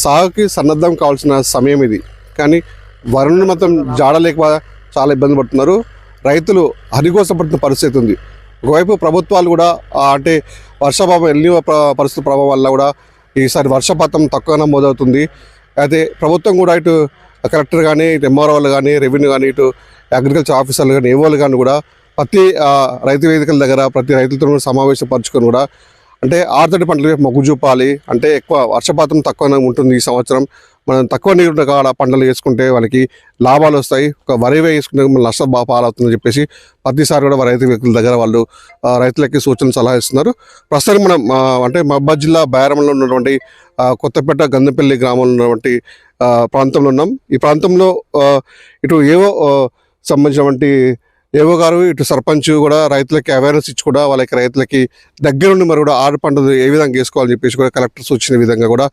సాగుకి సన్నద్ధం కావాల్సిన సమయం ఇది. కానీ వరుణుని మాత్రం జాడలేక చాలా ఇబ్బంది పడుతున్నారు. రైతులు హరిగోసపడుతున్న పరిస్థితి ఉంది. ఒకవైపు ప్రభుత్వాలు కూడా అంటే వర్షపాతం ఎల్నినో పరిస్థితుల ప్రభావం వల్ల కూడా ఈసారి వర్షపాతం తక్కువ నమోదవుతుంది. అయితే ప్రభుత్వం కూడా ఇటు కలెక్టర్ కానీ, ఇటు ఎంఆర్ఓ వాళ్ళు కానీ, రెవెన్యూ కానీ, ఇటు అగ్రికల్చర్ ఆఫీసర్లు కానీ, ఏవోలు కానీ కూడా ప్రతి రైతు వేదికల దగ్గర ప్రతి రైతులతో కూడా సమావేశపరచుకొని కూడా అంటే ఆరుతడి పంటల వైపు మొగ్గు చూపాలి. అంటే ఎక్కువ వర్షపాతం తక్కువ ఉంటుంది ఈ సంవత్సరం. మనం తక్కువ నీరు కాడ పంటలు వేసుకుంటే వాళ్ళకి లాభాలు వస్తాయి. ఒక వరి వేసుకుంటే మన నష్టం బాగా పాలవుతుందని చెప్పేసి ప్రతిసారి కూడా రైతు వ్యక్తుల దగ్గర వాళ్ళు రైతులకి సూచనలు సలహా ఇస్తున్నారు. ప్రస్తుతం మనం అంటే మహబూబాబాద్ జిల్లా బయారంలో ఉన్నటువంటి కొత్తపేట గంధంపల్లి గ్రామంలో ఉన్నటువంటి ప్రాంతంలో ఉన్నాం. ఈ ప్రాంతంలో ఇటు ఏవో సంబంధించినటువంటి ఏవో గారు, ఇటు సర్పంచ్ కూడా రైతులకి అవేర్నెస్ ఇచ్చి కూడా వాళ్ళకి రైతులకి దగ్గరుండి మరి కూడా ఆరు పంటలు ఏ విధంగా వేసుకోవాలని చెప్పేసి కూడా కలెక్టర్ సూచన విధంగా కూడా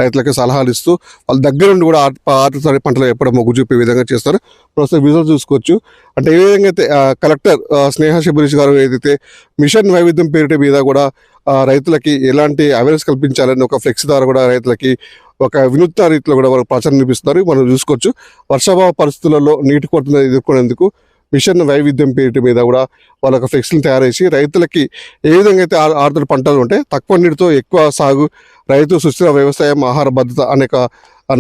రైతులకి సలహాలు ఇస్తూ వాళ్ళ దగ్గరుండి కూడా ఆరు పంటలు ఎప్పుడు మొగ్గు చూపే విధంగా చేస్తారు. ప్రస్తుతం విజువల్ చూసుకోవచ్చు. అంటే ఏ విధంగా అయితే కలెక్టర్ స్నేహ శబరీష్ గారు ఏదైతే మిషన్ వైవిధ్యం పేరిట మీద కూడా రైతులకి ఎలాంటి అవేర్నెస్ కల్పించాలని ఒక ఫ్లెక్స్ ద్వారా కూడా రైతులకి ఒక వినూత్న రీతిలో కూడా వాళ్ళు ప్రచారం నిర్మిస్తున్నారు. మనం చూసుకోవచ్చు. వర్షాభావ పరిస్థితులలో నీటి కొరతను ఎదుర్కొనేందుకు మిషన్ వైవిధ్యం పేరిట మీద కూడా వాళ్ళ ఫ్లెక్స్ని తయారు చేసి రైతులకి ఏ విధంగా అయితే ఆరుతడి పంటలు ఉంటే తక్కువ నీటితో ఎక్కువ సాగు, రైతు సుస్థిర వ్యవసాయం, ఆహార భద్రత అనేక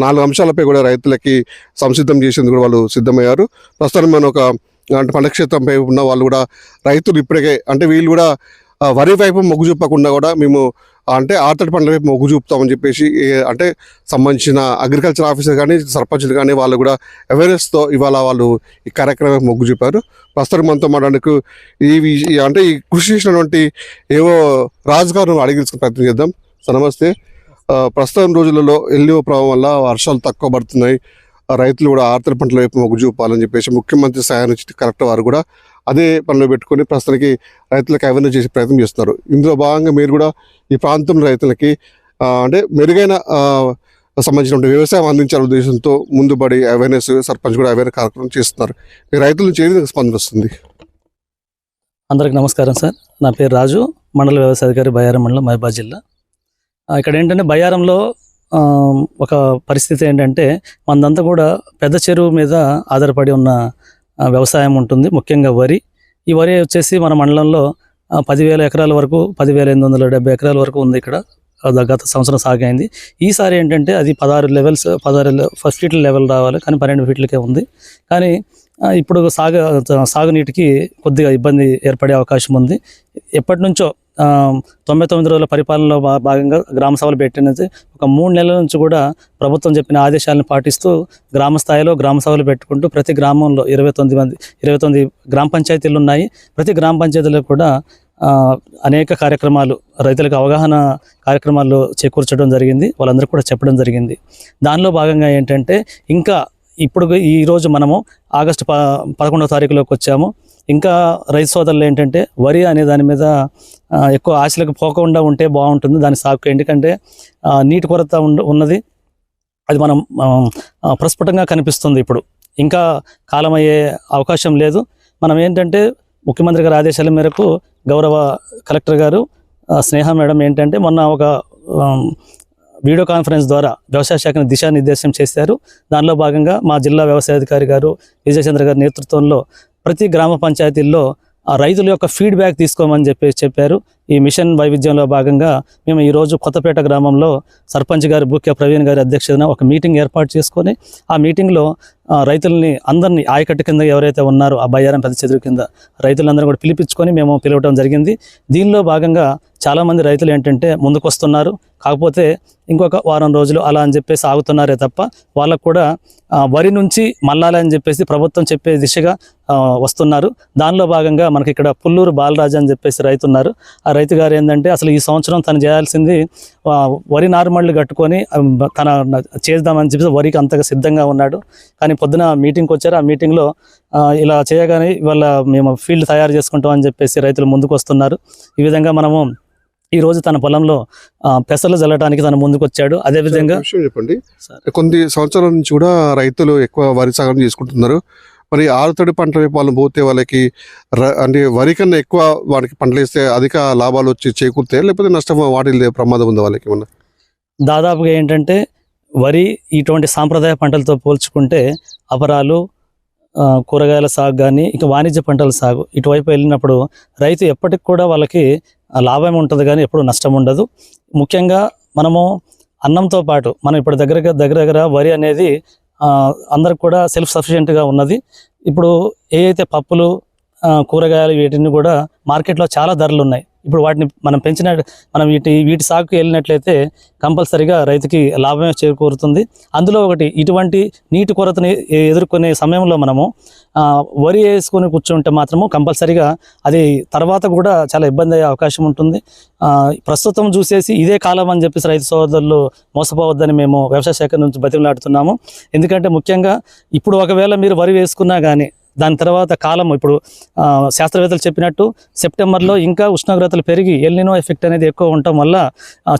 4 అంశాలపై కూడా రైతులకి సంసిద్ధం చేసేందుకు కూడా వాళ్ళు సిద్ధమయ్యారు. ప్రస్తుతం మనం ఒక అంటే పంట క్షేత్రంపై ఉన్న వాళ్ళు కూడా రైతులు ఇప్పటికే అంటే వీళ్ళు కూడా వరి వైపు మొగ్గు చూపకుండా కూడా మేము అంటే ఆరుతడి పంటల వైపు మొగ్గు చూపుతామని చెప్పేసి అంటే సంబంధించిన అగ్రికల్చర్ ఆఫీసర్ కానీ, సర్పంచులు కానీ వాళ్ళు కూడా అవేర్నెస్తో ఇవాళ వాళ్ళు ఈ కార్యక్రమం మొగ్గు చూపారు. ప్రస్తుతం మనతో మాట్లాడడానికి అంటే ఈ కృషి చేసినటువంటి ఏవో రాజుగారు అడిగి తెలుసుకునే ప్రయత్నం చేద్దాం. సార్ నమస్తే. ప్రస్తుతం రోజులలో ఎల్నినో ప్రభావం వల్ల వర్షాలు తక్కువ పడుతున్నాయి. రైతులు కూడా ఆరుతడి పంటల వైపు మొగ్గు చూపాలని చెప్పేసి ముఖ్యమంత్రి సహాయం నుంచి కలెక్టర్ వారు కూడా అదే పనిలో పెట్టుకొని ప్రస్తుతానికి రైతులకు అవేర్నెస్ చేసే ప్రయత్నం చేస్తున్నారు. ఇందులో భాగంగా మీరు కూడా ఈ ప్రాంతంలో రైతులకి అంటే మెరుగైన సంబంధించిన వ్యవసాయం అందించాలనే ఉద్దేశంతో ముందుబడి అవేర్నెస్ సర్పంచ్ కూడా అవేర్నెస్ కార్యక్రమం చేస్తున్నారు. మీ రైతుల నుంచి ఏది స్పందన వస్తుంది? అందరికి నమస్కారం సార్. నా పేరు రాజు, మండల వ్యవసాయ అధికారి, బయ్యారం మండలం, మహబూబాబాద్ జిల్లా. ఇక్కడ ఏంటంటే బయ్యారంలో ఒక పరిస్థితి ఏంటంటే మనదంతా కూడా పెద్ద చెరువు మీద ఆధారపడి ఉన్న వ్యవసాయం ఉంటుంది. ముఖ్యంగా వరి. ఈ వరి వచ్చేసి మన మండలంలో 10,000 ఎకరాల వరకు, 10,870 ఎకరాల వరకు ఉంది ఇక్కడ. గత సంవత్సరం సాగైంది. ఈసారి ఏంటంటే అది 16 ఫీట్ల లెవెల్ రావాలి, కానీ 12 ఫీట్లకే ఉంది. కానీ ఇప్పుడు సాగునీటికి కొద్దిగా ఇబ్బంది ఏర్పడే అవకాశం ఉంది. ఎప్పటి నుంచో 99 రోజుల పరిపాలనలో భాగంగా గ్రామ సభలు పెట్టినది ఒక 3 నెలల నుంచి కూడా ప్రభుత్వం చెప్పిన ఆదేశాలను పాటిస్తూ గ్రామ స్థాయిలో గ్రామ సభలు పెట్టుకుంటూ ప్రతి గ్రామంలో 29 గ్రామ పంచాయతీలు ఉన్నాయి. ప్రతి గ్రామ పంచాయతీలో కూడా అనేక కార్యక్రమాలు, రైతులకు అవగాహన కార్యక్రమాలు చేకూర్చడం జరిగింది. వాళ్ళందరూ కూడా చెప్పడం జరిగింది. దానిలో భాగంగా ఏంటంటే ఇంకా ఇప్పుడు ఈరోజు మనము ఆగస్టు 11వ తారీఖులోకి వచ్చాము. ఇంకా రైతు సోదరులు ఏంటంటే వరి అనే దాని మీద ఎక్కువ ఆశలకు పోకుండా ఉంటే బాగుంటుంది దాని సాగుకు. ఎందుకంటే నీటి కొరత ఉన్నది, అది మనం ప్రస్ఫుటంగా కనిపిస్తుంది. ఇప్పుడు ఇంకా కాలం అయ్యే అవకాశం లేదు. మనం ఏంటంటే ముఖ్యమంత్రి గారి ఆదేశాల మేరకు గౌరవ కలెక్టర్ గారు స్నేహ మేడం ఏంటంటే మొన్న ఒక వీడియో కాన్ఫరెన్స్ ద్వారా వ్యవసాయ శాఖను దిశానిర్దేశం చేశారు. దానిలో భాగంగా మా జిల్లా వ్యవసాయ అధికారి గారు విజయచంద్ర గారి నేతృత్వంలో ప్రతి గ్రామ పంచాయతీల్లో రైతుల యొక్క ఫీడ్బ్యాక్ తీసుకోమని చెప్పారు. ఈ మిషన్ వైవిధ్యంలో భాగంగా మేము ఈరోజు కొత్తపేట గ్రామంలో సర్పంచ్ గారు బూక్య ప్రవీణ్ గారి అధ్యక్షతన ఒక మీటింగ్ ఏర్పాటు చేసుకొని ఆ మీటింగ్లో రైతుల్ని అందరినీ ఆయకట్టు కింద ఎవరైతే ఉన్నారో ఆ బయ్యారం పెద్ద చెరువు కింద రైతులందరూ కూడా పిలిపించుకొని మేము పిలవడం జరిగింది. దీనిలో భాగంగా చాలామంది రైతులు ఏంటంటే ముందుకు వస్తున్నారు. కాకపోతే ఇంకొక వారం రోజులు అలా అని చెప్పేసి ఆగుతున్నారే తప్ప వాళ్ళకు కూడా వరి నుంచి మళ్ళాలని చెప్పేసి ప్రభుత్వం చెప్పే దిశగా వస్తున్నారు. దానిలో భాగంగా మనకి ఇక్కడ పుల్లూరు బాలరాజు అని చెప్పేసి రైతు ఉన్నారు. ఆ రైతు గారు ఏంటంటే అసలు ఈ సంవత్సరం తను చేయాల్సింది వరి నారుమళ్ళు కట్టుకొని తన చేద్దామని చెప్పేసి వరికి అంతగా సిద్ధంగా ఉన్నాడు. కానీ పొద్దున మీటింగ్కి వచ్చారు. ఆ మీటింగ్లో ఇలా చేయగానే ఇవాళ మేము ఫీల్డ్ తయారు చేసుకుంటామని చెప్పేసి రైతులు ముందుకు వస్తున్నారు. ఈ విధంగా మనము ఈరోజు తన పొలంలో పెసలు జల్లడానికి తను ముందుకు వచ్చాడు. అదేవిధంగా చెప్పండి, కొన్ని సంవత్సరాల నుంచి కూడా రైతులు ఎక్కువ వరి సాగు చేసుకుంటున్నారు. మరి ఆరుతడి పంటల వైపు వాళ్ళు పోతే వాళ్ళకి అంటే వరి కన్నా ఎక్కువ వాడికి పంటలు వేస్తే అధిక లాభాలు వచ్చి చేకూరుతాయి, లేకపోతే నష్టం వాటి ప్రమాదం ఉందా వాళ్ళకి ఏమన్నా? దాదాపుగా ఏంటంటే వరి ఇటువంటి సాంప్రదాయ పంటలతో పోల్చుకుంటే అపరాలు, కూరగాయల సాగు కానీ ఇంకా వాణిజ్య పంటల సాగు ఇటువైపు వెళ్ళినప్పుడు రైతు ఎప్పటికి కూడా వాళ్ళకి లాభం ఉంటుంది కానీ ఎప్పుడు నష్టం ఉండదు. ముఖ్యంగా మనము అన్నంతో పాటు మనం ఇప్పుడు దగ్గర వరి అనేది అందరికి కూడా సెల్ఫ్ సఫిషియెంట్గా ఉన్నది. ఇప్పుడు ఏ అయితే పప్పులు, కూరగాయలు వీటిని కూడా మార్కెట్లో చాలా ధరలు ఉన్నాయి. ఇప్పుడు వాటిని మనం వీటి సాగుకు వెళ్ళినట్లయితే కంపల్సరీగా రైతుకి లాభమే చేకూరుతుంది. అందులో ఒకటి ఇటువంటి నీటి కొరతని ఎదుర్కొనే సమయంలో మనము వరి వేసుకొని కూర్చుంటే మాత్రము కంపల్సరీగా అది తర్వాత కూడా చాలా ఇబ్బంది అయ్యే అవకాశం ఉంటుంది. ప్రస్తుతం చూసేసి ఇదే కాలం అని చెప్పేసి రైతు సోదరులు మోసపోవద్దని మేము వ్యవసాయ శాఖ నుంచి బతిమలాడుతున్నాము. ఎందుకంటే ముఖ్యంగా ఇప్పుడు ఒకవేళ మీరు వరి వేసుకున్నా కానీ దాని తర్వాత కాలం ఇప్పుడు శాస్త్రవేత్తలు చెప్పినట్టు సెప్టెంబర్లో ఇంకా ఉష్ణోగ్రతలు పెరిగి ఎల్నినో ఎఫెక్ట్ అనేది ఎక్కువ ఉండటం వల్ల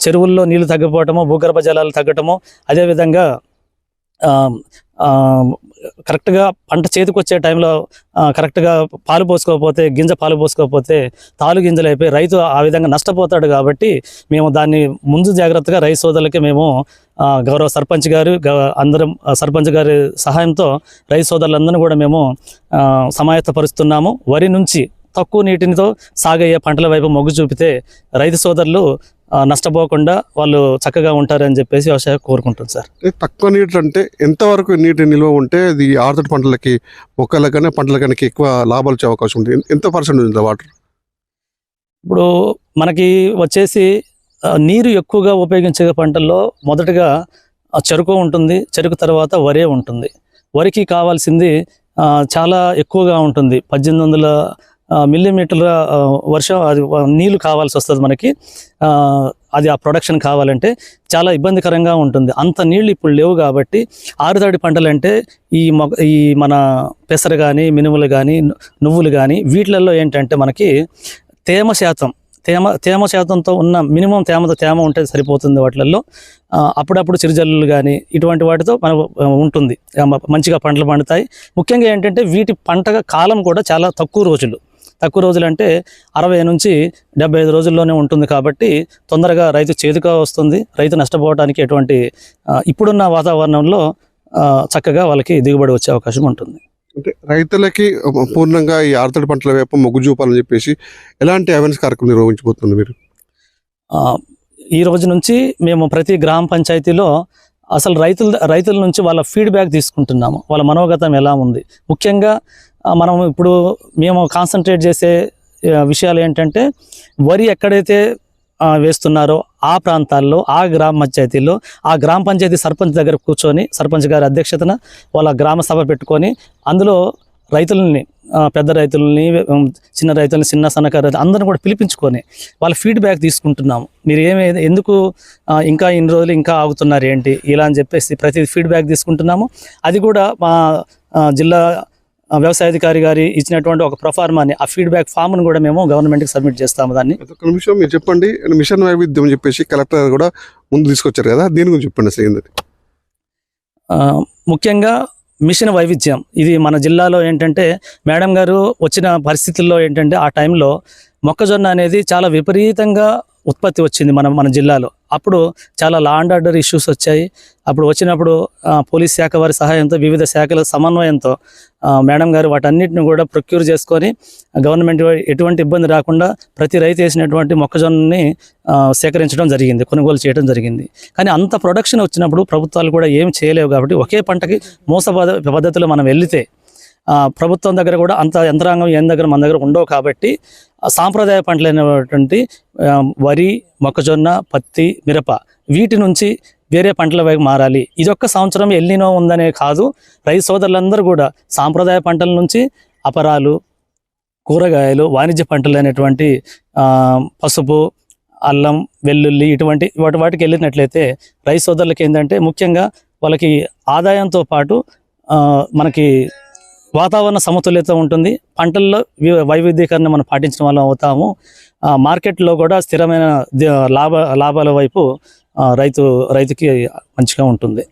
చెరువుల్లో నీళ్లు తగ్గిపోవటము, భూగర్భ జలాలు తగ్గటము, అదేవిధంగా కరెక్ట్గా పంట చేతికి వచ్చే టైంలో కరెక్ట్గా పాలు పోసుకోకపోతే తాలు గింజలు అయిపోయి రైతు ఆ విధంగా నష్టపోతాడు. కాబట్టి మేము దాన్ని ముందు జాగ్రత్తగా రైతు సోదరులకి మేము గౌరవ సర్పంచ్ గారు అందరం సర్పంచ్ గారి సహాయంతో రైతు సోదరులందరినీ కూడా మేము సమాయత్తపరుస్తున్నాము. వరి నుంచి తక్కువ నీటితో సాగయ్యే పంటల వైపు మొగ్గు చూపితే రైతు సోదరులు నష్టపోకుండా వాళ్ళు చక్కగా ఉంటారని చెప్పేసి వ్యవసాయం కోరుకుంటుంది సార్. తక్కువ నీటి అంటే ఎంతవరకు నీటి నిల్వ ఉంటే అది ఆరుతడి పంటలకి, మొక్కలకనే పంటలకనే ఎక్కువ లాభాలు వచ్చే అవకాశం ఉంటుంది? ఎంత పర్సెంట్ ఉంది వాటర్? ఇప్పుడు మనకి వచ్చేసి నీరు ఎక్కువగా ఉపయోగించే పంటల్లో మొదటగా చెరుకు ఉంటుంది. చెరుకు తర్వాత వరే ఉంటుంది. వరికి కావాల్సింది చాలా ఎక్కువగా ఉంటుంది. 1800 మిల్లీమీటర్ల వర్షం అది నీళ్లు కావాల్సి వస్తుంది మనకి. అది ఆ ప్రొడక్షన్ కావాలంటే చాలా ఇబ్బందికరంగా ఉంటుంది. అంత నీళ్ళు ఇప్పుడు లేవు. కాబట్టి ఆరుతడి పంటలు అంటే ఈ మన పెసర కానీ, మినుములు కానీ, నువ్వులు కానీ వీటిలలో ఏంటంటే మనకి తేమ శాతంతో ఉన్న మినిమం తేమ ఉంటే సరిపోతుంది. వాటిల్లో అప్పుడప్పుడు చిరుజల్లులు కానీ ఇటువంటి వాటితో మనకు ఉంటుంది, మంచిగా పంటలు పండుతాయి. ముఖ్యంగా ఏంటంటే వీటి పంట కాలం కూడా చాలా తక్కువ రోజులు అంటే 60 నుంచి 75 రోజుల్లోనే ఉంటుంది. కాబట్టి తొందరగా రైతు చేదుగా వస్తుంది. రైతు నష్టపోవడానికి ఇప్పుడున్న వాతావరణంలో చక్కగా వాళ్ళకి దిగుబడి వచ్చే అవకాశం ఉంటుంది. అంటే రైతులకి పూర్ణంగా ఈ ఆరుతడి పంటల వైపు మొగ్గు చూపాలని చెప్పేసి ఎలాంటి అవేర్నెస్ కార్యక్రమం నిర్వహించబోతున్నారు మీరు? ఈ రోజు నుంచి మేము ప్రతి గ్రామ పంచాయతీలో అసలు రైతుల నుంచి వాళ్ళ ఫీడ్బ్యాక్ తీసుకుంటున్నాము. వాళ్ళ మనోగతం ఎలా ఉంది, ముఖ్యంగా మనం ఇప్పుడు మేము కాన్సన్ట్రేట్ చేసే విషయాలు ఏంటంటే వరి ఎక్కడైతే వేస్తున్నారో ఆ ప్రాంతాల్లో, ఆ గ్రామ పంచాయతీల్లో, ఆ గ్రామ పంచాయతీ సర్పంచ్ దగ్గర కూర్చొని సర్పంచ్ గారి అధ్యక్షతన వాళ్ళ గ్రామ సభ పెట్టుకొని అందులో రైతులని, పెద్ద రైతులని, చిన్న రైతులని, సన్నకారు రైతులు అందరిని కూడా పిలిపించుకొని వాళ్ళ ఫీడ్బ్యాక్ తీసుకుంటున్నాము. మీరు ఎందుకు ఇంకా ఇన్ని రోజులు ఇంకా ఆగుతున్నారు ఏంటి ఇలా అని చెప్పేసి ప్రతి ఫీడ్బ్యాక్ తీసుకుంటున్నాము. అది కూడా మా జిల్లా వ్యవసాయాధికారి గారి ఇచ్చినటువంటి ఒక ప్రొఫార్మాని, ఆ ఫీడ్బ్యాక్ ఫామ్ను కూడా మేము గవర్నమెంట్కి సబ్మిట్ చేస్తాము. దాన్ని ఒక నిమిషం మీరు చెప్పండి. మిషన్ వైవిధ్యం చెప్పేసి కలెక్టర్ కూడా ముందు తీసుకొచ్చారు కదా, దీని గురించి చెప్పండి అసలు ఏంటది? ముఖ్యంగా మిషన్ వైవిధ్యం ఇది మన జిల్లాలో ఏంటంటే మేడం గారు వచ్చిన పరిస్థితుల్లో ఏంటంటే ఆ టైంలో మొక్కజొన్న అనేది చాలా విపరీతంగా ఉత్పత్తి వచ్చింది మన జిల్లాలో. అప్పుడు చాలా లా అండ్ ఆర్డర్ ఇష్యూస్ వచ్చాయి. అప్పుడు వచ్చినప్పుడు పోలీస్ శాఖ వారి సహాయంతో, వివిధ శాఖల సమన్వయంతో మేడం గారు వాటన్నిటిని కూడా ప్రొక్యూర్ చేసుకొని గవర్నమెంట్ ఎటువంటి ఇబ్బంది రాకుండా ప్రతి రైతు వేసినటువంటి మొక్కజొన్నని సేకరించడం జరిగింది, కొనుగోలు చేయడం జరిగింది. కానీ అంత ప్రొడక్షన్ వచ్చినప్పుడు ప్రభుత్వాలు కూడా ఏం చేయలేవు. కాబట్టి ఒకే పంటకి పద్ధతిలో మనం వెళితే ప్రభుత్వం దగ్గర కూడా అంత యంత్రాంగం మన దగ్గర ఉండవు. కాబట్టి సాంప్రదాయ పంటలైనటువంటి వరి, మొక్కజొన్న, పత్తి, మిరప వీటి నుంచి వేరే పంటల వైపు మారాలి. ఇదొక్క సంవత్సరం ఎల్నినో ఉందనే కాదు, రైతు సోదరులందరూ కూడా సాంప్రదాయ పంటల నుంచి అపరాలు, కూరగాయలు, వాణిజ్య పంటలు అనేటువంటి పసుపు, అల్లం, వెల్లుల్లి ఇటువంటి వాటికి వెళ్ళినట్లయితే రైతు సోదరులకి ఏంటంటే ముఖ్యంగా వాళ్ళకి ఆదాయంతో పాటు మనకి వాతావరణ సమతుల్యత ఉంటుంది. పంటల్లో వైవిధ్యీకరణ మనం పాటించడం వల్ల అవుతాము. మార్కెట్లో కూడా స్థిరమైన లాభాల వైపు రైతుకి మంచిగా ఉంటుంది.